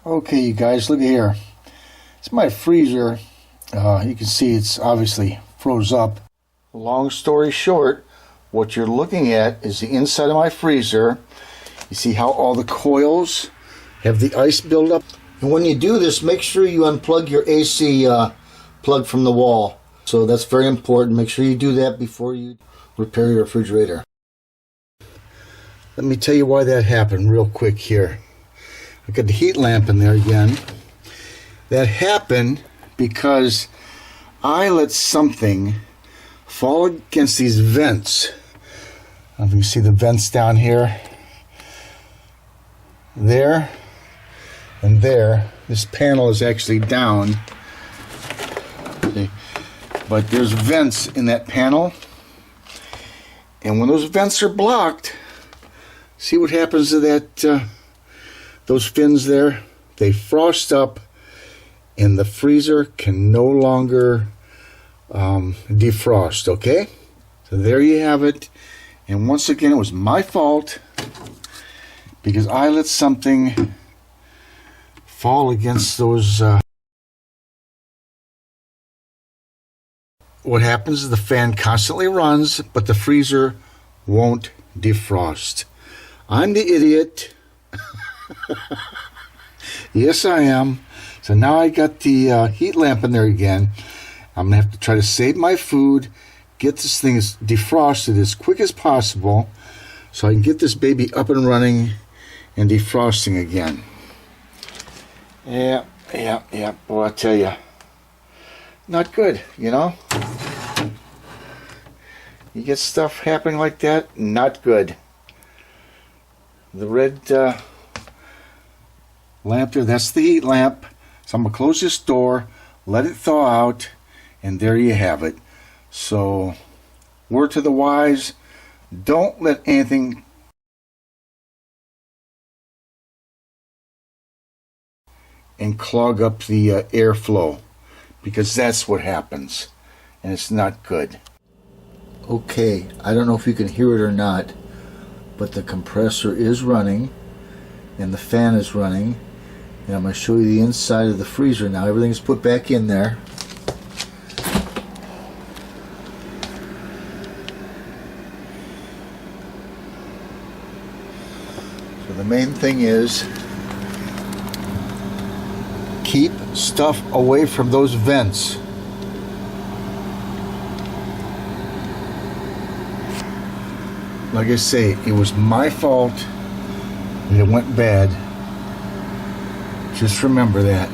Okay, you guys, look at here. It's my freezer. You can see it's obviously froze up. Long story short, what you're looking at is the inside of my freezer. You see how all the coils have the ice buildup? And when you do this, make sure you unplug your AC plug from the wall. So that's very important. Make sure you do that before you repair your refrigerator. Let me tell you why that happened real quick here. I got the heat lamp in there again. That happened because I let something fall against these vents. I don't know if you see the vents down here. There and there. This panel is actually down. See? But there's vents in that panel. And when those vents are blocked, see what happens to that those fins there? They frost up and the freezer can no longer defrost, okay? So there you have it. And once again, it was my fault because I let something fall against those. What happens is the fan constantly runs, but the freezer won't defrost. I'm the idiot. Yes, I am. So now I got the heat lamp in there again. I'm going to have to try to save my food, get this thing defrosted as quick as possible so I can get this baby up and running and defrosting again. Yeah. Boy, I tell you, not good, you know? You get stuff happening like that, not good. The red lamp there, that's the heat lamp. So I'm going to close this door, let it thaw out, and there you have it. So, word to the wise, don't let anything and clog up the airflow, because that's what happens, and it's not good. Okay, I don't know if you can hear it or not, but the compressor is running and the fan is running, and I'm going to show you the inside of the freezer now. Everything is put back in there. So the main thing is keep stuff away from those vents. Like I say, it was my fault and it went bad. Just remember that.